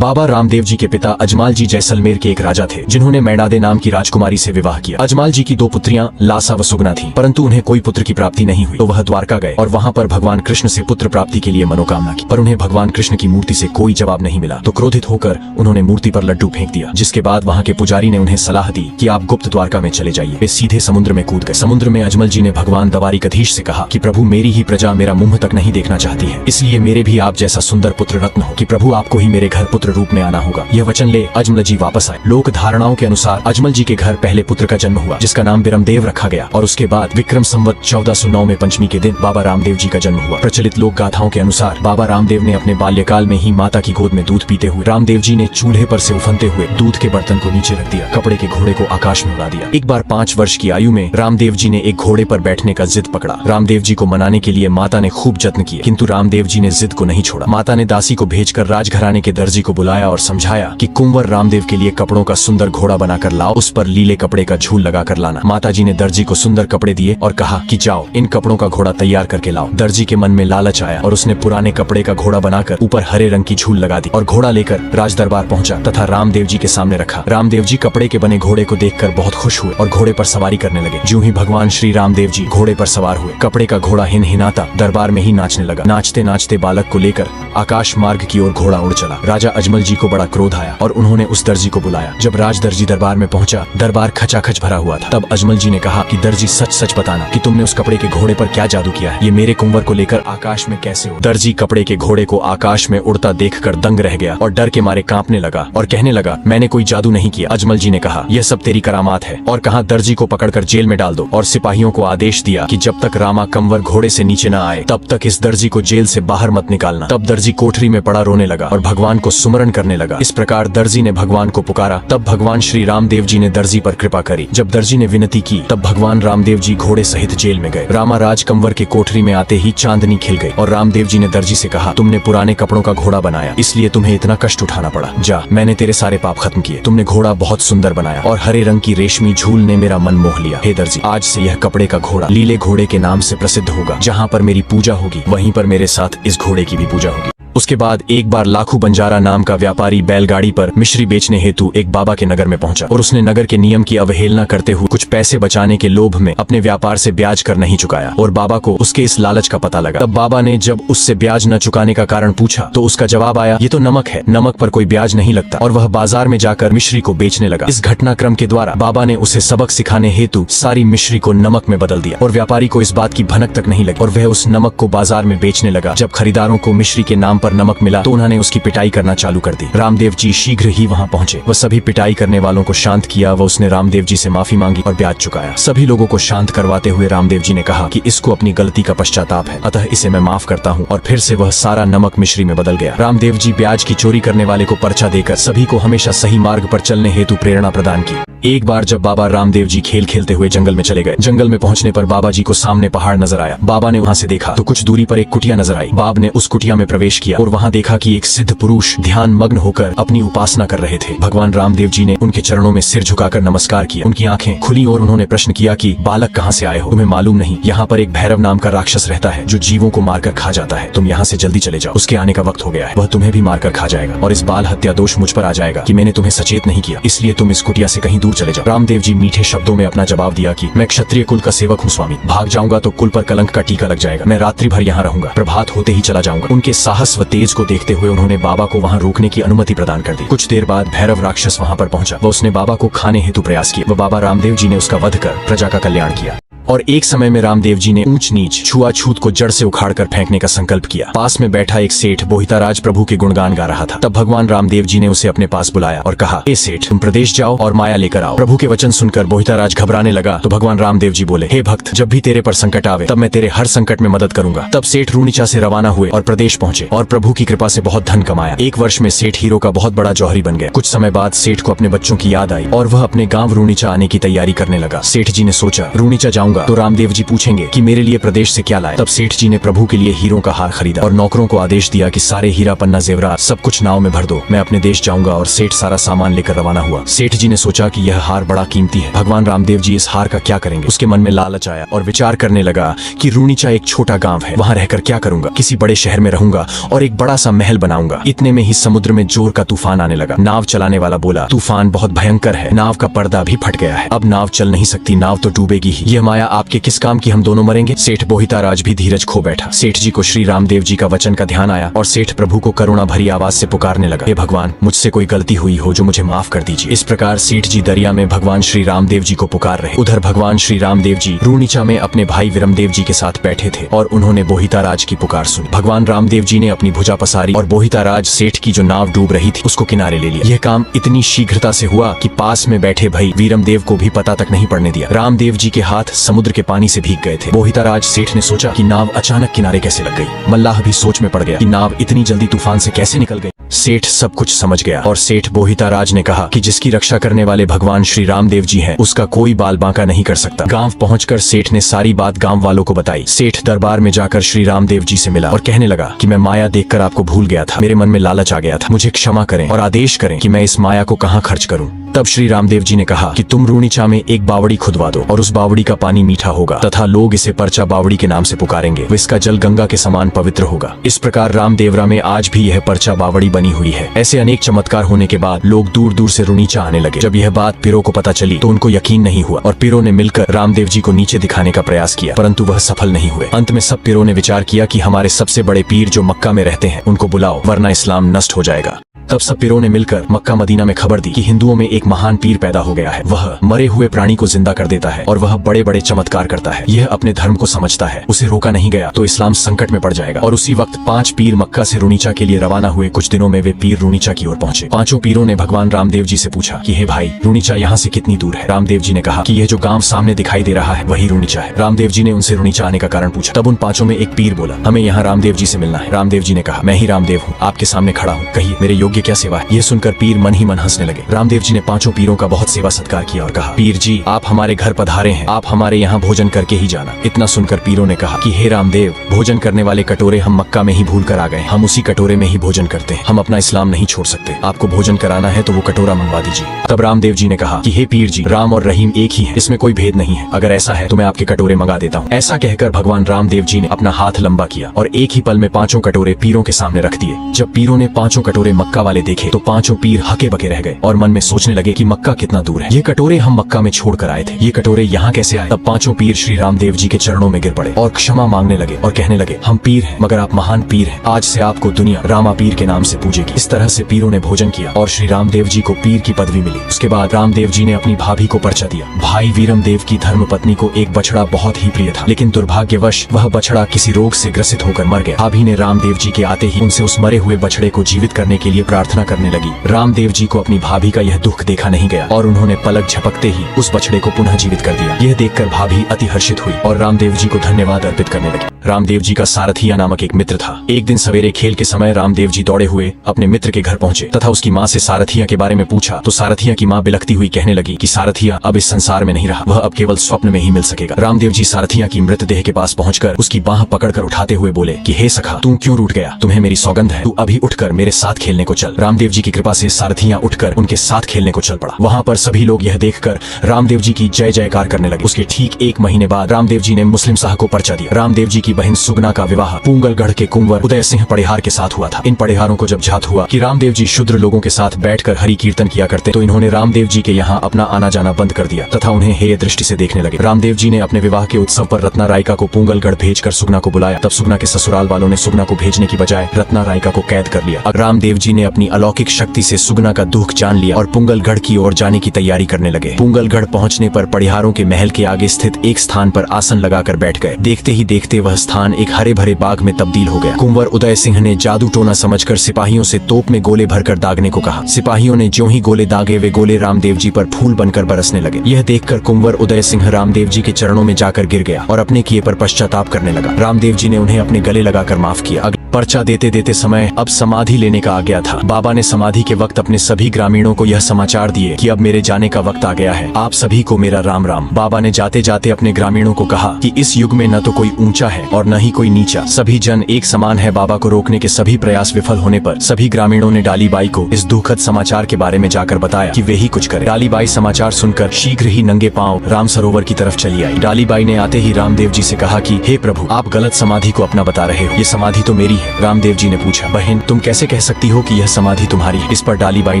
बाबा रामदेव जी के पिता अजमाल जी जैसलमेर के एक राजा थे, जिन्होंने मैनादे नाम की राजकुमारी से विवाह किया। अजमाल जी की 2 पुत्रियां लासा व सुगना थीं, परंतु उन्हें कोई पुत्र की प्राप्ति नहीं हुई, तो वह द्वारका गए और वहां पर भगवान कृष्ण से पुत्र प्राप्ति के लिए मनोकामना की, पर उन्हें भगवान कृष्ण की मूर्ति से कोई जवाब नहीं मिला। तो क्रोधित होकर उन्होंने मूर्ति पर लड्डू फेंक दिया, जिसके बाद वहां के पुजारी ने उन्हें सलाह दी कि आप गुप्त द्वारका में चले जाइए। वे सीधे समुद्र में कूद गए। समुद्र में अजमल जी ने भगवान दवारिकाधीश से कहा कि प्रभु, मेरी ही प्रजा मेरा मुंह तक नहीं देखना चाहती है, इसलिए मेरे भी आप जैसा सुंदर पुत्र रत्न हो कि प्रभु आपको ही मेरे घर पुत्र रूप में आना होगा। यह वचन ले अजमल जी वापस आए। लोक धारणाओं के अनुसार अजमल जी के घर पहले पुत्र का जन्म हुआ, जिसका नाम बिरमदेव रखा गया, और उसके बाद विक्रम संवत 1409 में पंचमी के दिन बाबा रामदेव जी का जन्म हुआ। प्रचलित लोक गाथाओं के अनुसार बाबा रामदेव ने अपने बाल्यकाल में ही माता की गोद में दूध पीते हुए रामदेव जी ने चूल्हे पर से उफनते हुए दूध के बर्तन को नीचे रख दिया, कपड़े के घोड़े को आकाश में उड़ा दिया। एक बार 5 वर्ष की आयु में रामदेव जी ने एक घोड़े पर बैठने का जिद पकड़ा। रामदेव जी को मनाने के लिए माता ने खूब जत्न किए, किंतु रामदेव जी ने जिद को नहीं छोड़ा। माता ने दासी को भेजकर राजघराने के दर्जी को बुलाया और समझाया कि कुंवर रामदेव के लिए कपड़ों का सुंदर घोड़ा बनाकर लाओ, उस पर लीले कपड़े का झूल लगाकर लाना। माता जी ने दर्जी को सुंदर कपड़े दिए और कहा कि जाओ इन कपड़ों का घोड़ा तैयार करके लाओ। दर्जी के मन में लालच आया और उसने पुराने कपड़े का घोड़ा बनाकर ऊपर हरे रंग की झूल लगा दी और घोड़ा लेकर राज दरबार पहुंचा तथा रामदेव जी के सामने रखा। रामदेव जी कपड़े के बने घोड़े को देखकर बहुत खुश हुए और घोड़े पर सवारी करने लगे। ज्यों ही भगवान श्री रामदेव जी घोड़े पर सवार हुए, कपड़े का घोड़ा हिनहिनाता दरबार में ही नाचने लगा। नाचते नाचते बालक को लेकर आकाश मार्ग की ओर घोड़ा उड़ चला। राजा अजमल जी को बड़ा क्रोध आया और उन्होंने उस दर्जी को बुलाया। जब राज दर्जी दरबार में पहुंचा, दरबार खचाखच भरा हुआ था। तब अजमल जी ने कहा कि दर्जी, सच सच बताना कि तुमने उस कपड़े के घोड़े पर क्या जादू किया है, ये मेरे कुंवर को लेकर आकाश में कैसे उड़ा। दर्जी कपड़े के घोड़े को आकाश में उड़ता देखकर दंग रह गया और डर के मारे कांपने लगा और कहने लगा, मैंने कोई जादू नहीं किया। अजमल जी ने कहा, यह सब तेरी करामात है, और कहा दर्जी को पकड़कर जेल में डाल दो, और सिपाहियों को आदेश दिया कि जब तक रामा कंवर घोड़े से नीचे न आए तब तक इस दर्जी को जेल से बाहर मत निकालना। तब दर्जी कोठरी में पड़ा रोने लगा और भगवान को सुमरन करने लगा। इस प्रकार दर्जी ने भगवान को पुकारा। तब भगवान श्री रामदेव जी ने दर्जी पर कृपा करी। जब दर्जी ने विनती की तब भगवान रामदेव जी घोड़े सहित जेल में गए। रामा राज कंवर के कोठरी में आते ही चांदनी खिल गई और रामदेव जी ने दर्जी से कहा, तुमने पुराने कपड़ों का घोड़ा बनाया, इसलिए तुम्हें इतना कष्ट उठाना पड़ा। जा, मैंने तेरे सारे पाप खत्म किए। तुमने घोड़ा बहुत सुंदर बनाया और हरे रंग की रेशमी झूल ने मेरा मन मोह लिया। हे दर्जी, आज से यह कपड़े का घोड़ा लीले घोड़े के नाम से प्रसिद्ध होगा। जहाँ पर मेरी पूजा होगी वहीं पर मेरे साथ इस घोड़े की भी पूजा होगी। उसके बाद एक बार लाखू बंजारा नाम का व्यापारी बैलगाड़ी पर मिश्री बेचने हेतु एक बाबा के नगर में पहुंचा और उसने नगर के नियम की अवहेलना करते हुए कुछ पैसे बचाने के लोभ में अपने व्यापार से ब्याज कर नहीं चुकाया और बाबा को उसके इस लालच का पता लगा। तब बाबा ने जब उससे ब्याज न चुकाने का कारण पूछा तो उसका जवाब आया, ये तो नमक है, नमक पर कोई ब्याज नहीं लगता, और वह बाजार में जाकर मिश्री को बेचने लगा। इस घटनाक्रम के द्वारा बाबा ने उसे सबक सिखाने हेतु सारी मिश्री को नमक में बदल दिया और व्यापारी को इस बात की भनक तक नहीं लगी और वह उस नमक को बाजार में बेचने लगा। जब खरीदारों को मिश्री के नाम पर नमक मिला तो उन्होंने उसकी पिटाई करना चालू कर दी। रामदेव जी शीघ्र ही वहां पहुंचे। वह सभी पिटाई करने वालों को शांत किया व उसने रामदेव जी से माफी मांगी और ब्याज चुकाया। सभी लोगों को शांत करवाते हुए रामदेव जी ने कहा कि इसको अपनी गलती का पश्चाताप है, अतः इसे मैं माफ करता हूं, और फिर से वह सारा नमक मिश्री में बदल गया। रामदेव जी ब्याज की चोरी करने वाले को पर्चा देकर सभी को हमेशा सही मार्ग पर चलने हेतु प्रेरणा प्रदान की। एक बार जब बाबा रामदेव जी खेल खेलते हुए जंगल में चले गए। जंगल में पहुंचने पर बाबा जी को सामने पहाड़ नजर आया। बाबा ने वहां से देखा तो कुछ दूरी पर एक कुटिया नजर आई। बाबा ने उस कुटिया में प्रवेश किया और वहां देखा कि एक सिद्ध पुरुष ध्यान मग्न होकर अपनी उपासना कर रहे थे। भगवान रामदेव जी ने उनके चरणों में सिर झुकाकर नमस्कार किया। उनकी आंखें खुली और उन्होंने प्रश्न किया कि बालक कहाँ से आए हो? तुम्हें मालूम नहीं, यहाँ पर एक भैरव नाम का राक्षस रहता है जो जीवों को मारकर खा जाता है। तुम यहाँ से जल्दी चले जाओ, उसके आने का वक्त हो गया है। वह तुम्हें भी मारकर खा जाएगा और इस बाल हत्या दोष मुझ पर आ जाएगा कि मैंने तुम्हें सचेत नहीं किया, इसलिए तुम इस कुटिया से कहीं दूर चले जाओ। रामदेव जी मीठे शब्दों में अपना जवाब दिया कि मैं क्षत्रिय कुल का सेवक हूँ स्वामी, भाग जाऊंगा तो कुल पर कलंक का टीका लग जाएगा। मैं रात्रि भर यहाँ रहूंगा, प्रभात होते ही चला जाऊंगा। उनके साहस व तेज को देखते हुए उन्होंने बाबा को वहाँ रोकने की अनुमति प्रदान कर दी। कुछ देर बाद भैरव राक्षस वहाँ पर पहुंचा व उसने बाबा को खाने हेतु प्रयास किया। बाबा रामदेव जी ने उसका वध कर प्रजा का कल्याण किया। और एक समय में रामदेव जी ने ऊंच नीच छुआछूत को जड़ से उखाड़कर फेंकने का संकल्प किया। पास में बैठा एक सेठ बोहिताराज प्रभु के गुणगान गा रहा था। तब भगवान रामदेव जी ने उसे अपने पास बुलाया और कहा, ए सेठ, तुम प्रदेश जाओ और माया लेकर आओ। प्रभु के वचन सुनकर बोहिताराज घबराने लगा तो भगवान रामदेव जी बोले, हे भक्त, जब भी तेरे पर संकट आवे तब मैं तेरे हर संकट में मदद करूंगा। तब सेठ रूणीचा से रवाना हुए और प्रदेश पहुंचे और प्रभु की कृपा से बहुत धन कमाया। 1 वर्ष में सेठ हीरो का बहुत बड़ा जौहरी बन गया। कुछ समय बाद सेठ को अपने बच्चों की याद आई और वह अपने गाँव रूणीचा आने की तैयारी करने लगा। सेठ जी ने सोचा, रूणीचा जाऊंगा होगा तो रामदेव जी पूछेंगे कि मेरे लिए प्रदेश से क्या लाए। तब सेठ जी ने प्रभु के लिए हीरों का हार खरीदा और नौकरों को आदेश दिया कि सारे हीरा पन्ना जेवरात सब कुछ नाव में भर दो, मैं अपने देश जाऊंगा। और सेठ सारा सामान लेकर रवाना हुआ। सेठ जी ने सोचा कि यह हार बड़ा कीमती है, भगवान रामदेव जी इस हार का क्या करेंगे। उसके मन में लालच आया और विचार करने लगा कि रूनीचा एक छोटा गांव है, वहां रहकर क्या करूंगा, किसी बड़े शहर में रहूंगा और एक बड़ा सा महल बनाऊंगा। इतने में ही समुद्र में जोर का तूफान आने लगा। नाव चलाने वाला बोला, तूफान बहुत भयंकर है, नाव का पर्दा भी फट गया है, अब नाव चल नहीं सकती, नाव तो डूबेगी ही। यह माया आपके किस काम की, हम दोनों मरेंगे। सेठ बोहिताराज भी धीरज खो बैठा। सेठ जी को श्री रामदेव जी का वचन का ध्यान आया और सेठ प्रभु को करुणा भरी आवाज से पुकारने लगा, हे भगवान, मुझसे कोई गलती हुई हो जो मुझे माफ कर दीजिए। इस प्रकार सेठ जी दरिया में भगवान श्री रामदेव जी को पुकार रहे। उधर भगवान श्री रामदेव जी रूनीचा में अपने भाई विरमदेव जी के साथ बैठे थे और उन्होंने बोहिताराज की पुकार सुनी। भगवान रामदेव जी ने अपनी भुजा पसारी और बोहिताराज सेठ की जो नाव डूब रही थी उसको किनारे ले लिया। यह काम इतनी शीघ्रता से हुआ कि पास में बैठे भाई वीरमदेव को भी पता तक नहीं पड़ने दिया। रामदेव जी के हाथ समुद्र के पानी से भीग गए थे। बोहिताराज सेठ ने सोचा कि नाव अचानक किनारे कैसे लग गई। मल्लाह भी सोच में पड़ गया कि नाव इतनी जल्दी तूफान से कैसे निकल गई। सेठ सब कुछ समझ गया और सेठ बोहिताराज ने कहा कि जिसकी रक्षा करने वाले भगवान श्री रामदेव जी हैं, उसका कोई बाल बांका नहीं कर सकता। गांव पहुंचकर सेठ ने सारी बात गांव वालों को बताई। सेठ दरबार में जाकर श्री रामदेव जी से मिला और कहने लगा कि मैं माया देखकर आपको भूल गया था, मेरे मन में लालच आ गया था, मुझे क्षमा करें और आदेश करें कि मैं इस माया को कहाँ खर्च करूं। तब श्री रामदेव जी ने कहा कि तुम रूनीचा में एक बावड़ी खुदवा दो और उस बावड़ी का पानी मीठा होगा तथा लोग इसे परचा बावड़ी के नाम से पुकारेंगे, इसका जल गंगा के समान पवित्र होगा। इस प्रकार रामदेवरा में आज भी यह परचा बावड़ी बनी हुई है। ऐसे अनेक चमत्कार होने के बाद लोग दूर दूर से रूनीचा आने लगे। जब यह बात पीरों को पता चली तो उनको यकीन नहीं हुआ और पीरों ने मिलकर रामदेव जी को नीचे दिखाने का प्रयास किया, परंतु वह सफल नहीं हुए। अंत में सब पीरों ने विचार किया कि हमारे सबसे बड़े पीर जो मक्का में रहते हैं उनको बुलाओ, वरना इस्लाम नष्ट हो जाएगा। तब सब पीरों ने मिलकर मक्का मदीना में खबर दी कि हिंदुओं में एक महान पीर पैदा हो गया है। वह मरे हुए प्राणी को जिंदा कर देता है और वह बड़े बड़े चमत्कार करता है। यह अपने धर्म को समझता है, उसे रोका नहीं गया तो इस्लाम संकट में पड़ जाएगा। और उसी वक्त 5 पीर मक्का से रूनीचा के लिए रवाना हुए। कुछ दिनों में वे पीर रूनीचा की ओर पहुंचे। 5 पीरों ने भगवान रामदेव जी से पूछा कि हे भाई, रूनीचा यहाँ से कितनी दूर है। रामदेव जी ने कहा कि यह जो गांव सामने दिखाई दे रहा है वही रूनीचा है। रामदेव जी ने उनसे रूनीचा आने का कारण पूछा। तब उन 5 में एक पीर बोला, हमें यहाँ रामदेव जी से मिलना है। रामदेव जी ने कहा, मैं ही रामदेव हूँ, आपके सामने खड़ा हूँ, कहिए मेरे योग्य क्या सेवा है। सुनकर पीर मन ही मन हंसने लगे। रामदेव जी ने 5 पीरों का बहुत सेवा सत्कार किया और कहा, पीर जी आप हमारे घर पधारे हैं, आप हमारे यहाँ भोजन करके ही जाना। इतना सुनकर पीरों ने कहा कि हे रामदेव, भोजन करने वाले कटोरे हम मक्का में ही भूल कर आ गए, हम उसी कटोरे में ही भोजन करते हैं, हम अपना इस्लाम नहीं छोड़ सकते। आपको भोजन कराना है तो वो कटोरा मंगवा दीजिए। तब रामदेव जी ने कहा कि हे पीर जी, राम और रहीम एक ही है, इसमें कोई भेद नहीं है, अगर ऐसा है तो मैं आपके कटोरे मंगा देता हूँ। ऐसा कहकर भगवान रामदेव जी ने अपना हाथ लंबा किया और एक ही पल में 5 कटोरे पीरों के सामने रख दिए। जब पीरों ने 5 कटोरे मक्का वाले देखे तो 5 पीर हके बके रह गए और मन में सोचने लगे कि मक्का कितना दूर है, ये कटोरे हम मक्का में छोड़कर आए थे, ये कटोरे यहाँ कैसे आए। तब 5 पीर श्री रामदेव जी के चरणों में गिर पड़े और क्षमा मांगने लगे और कहने लगे, हम पीर हैं मगर आप महान पीर हैं, आज से आपको दुनिया रामा पीर के नाम से पूजेगी। इस तरह से पीरों ने भोजन किया और श्री रामदेव जी को पीर की पदवी मिली। उसके बाद रामदेव जी ने अपनी भाभी को पर्चा दिया। भाई वीरमदेव की धर्म पत्नी को एक बछड़ा बहुत ही प्रिय था, लेकिन दुर्भाग्यवश वह बछड़ा किसी रोग से ग्रसित होकर मर गया। भाभी ने रामदेव जी के आते ही उनसे उस मरे हुए बछड़े को जीवित करने के लिए प्रार्थना करने लगी। रामदेव जी को अपनी भाभी का यह दुख देखा नहीं गया और उन्होंने पलक झपकते ही उस बछड़े को पुनः जीवित कर दिया। यह देखकर भाभी अति हर्षित हुई और रामदेव जी को धन्यवाद अर्पित करने लगी। रामदेव जी का सारथिया नामक एक मित्र था। एक दिन सवेरे खेल के समय रामदेव जी दौड़े हुए अपने मित्र के घर पहुंचे तथा उसकी माँ से सारथिया के बारे में पूछा तो सारथिया की माँ बिलखती हुई कहने लगी कि सारथिया अब इस संसार में नहीं रहा, वह अब केवल स्वप्न में ही मिल सकेगा। रामदेव जी सारथिया की मृतदेह के पास पहुंचकर उसकी बाह पकड़कर उठाते हुए बोले कि हे सखा, तू क्यों रूठ गया, तुम्हें मेरी सौगंध है, तू अभी उठकर मेरे साथ खेलने को चल। रामदेव जी की कृपा से सारथिया उठकर उनके साथ खेलने को चल पड़ा। वहाँ पर सभी लोग यह देखकर रामदेव जी की जय जयकार करने लगे। उसके ठीक 1 महीने बाद रामदेव जी ने मुस्लिम शाह को पर्चा दिया। रामदेव जी की बहन सुगना का विवाह पूंगलगढ़ के कुंवर उदय सिंह पड़ेहार के साथ हुआ था। इन पड़ेहारों को जब झात हुआ कि रामदेव जी शूद्र लोगों के साथ बैठकर हरि कीर्तन किया करते तो इन्होंने रामदेव जी के यहाँ अपना आना जाना बंद कर दिया तथा उन्हें हेय दृष्टि से देखने लगे। रामदेव जी ने अपने विवाह के उत्सव पर रत्ना रायका को पूंगलगढ़ भेजकर सुगना को बुलाया। तब सुगना के ससुराल वालों ने सुगना को भेजने की बजाय रत्ना रायका को कैद कर लिया। रामदेव जी ने अपनी अलौकिक शक्ति से सुगना का दुख जान लिया और पूंगलगढ़ की ओर जाने की तैयारी करने लगे। पूंगलगढ़ पहुंचने पर पड़ेहारों के महल के आगे स्थित एक स्थान पर आसन लगाकर बैठ गए। देखते ही देखते वह स्थान एक हरे भरे बाग में तब्दील हो गया। कुंवर उदय सिंह ने जादू टोना समझकर सिपाहियों से तोप में गोले भरकर दागने को कहा। सिपाहियों ने ज्यों ही गोले दागे वे गोले रामदेव जी पर फूल बनकर बरसने लगे। यह देखकर कुंवर उदय सिंह रामदेव जी के चरणों में जाकर गिर गया और अपने किए पर पश्चाताप करने लगा। रामदेव जी ने उन्हें अपने गले लगाकर माफ किया। पर्चा देते देते समय अब समाधि लेने का आ गया था। बाबा ने समाधि के वक्त अपने सभी ग्रामीणों को यह समाचार दिए कि अब मेरे जाने का वक्त आ गया है, आप सभी को मेरा राम राम। बाबा ने जाते जाते अपने ग्रामीणों को कहा कि इस युग में न तो कोई ऊंचा है और न ही कोई नीचा, सभी जन एक समान है। बाबा को रोकने के सभी प्रयास विफल होने पर सभी ग्रामीणों ने डालीबाई को इस दुखद समाचार के बारे में जाकर बताया कि वे ही कुछ करे। डालीबाई समाचार सुनकर शीघ्र ही नंगे पांव राम सरोवर की तरफ चली आई। डालीबाई ने आते ही रामदेव जी से कहा कि हे प्रभु, आप गलत समाधि को अपना बता रहे हो, ये समाधि तो मेरी है। रामदेव जी ने पूछा, बहन तुम कैसे कह सकती हो कि यह समाधि तुम्हारी है? इस पर डालीबाई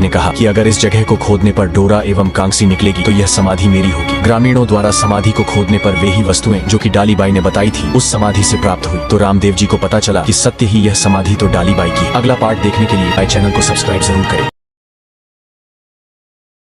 ने कहा कि अगर इस जगह को खोदने पर डोरा एवं कांसी निकलेगी तो यह समाधि मेरी होगी। ग्रामीणों द्वारा समाधि को खोदने पर वे ही वस्तुएं जो कि डालीबाई ने बताई थी उस समाधि से प्राप्त हुई। तो रामदेव जी को पता चला कि सत्य ही यह समाधि तो डालीबाई की। अगला पार्ट देखने के लिए चैनल को सब्सक्राइब जरूर करें।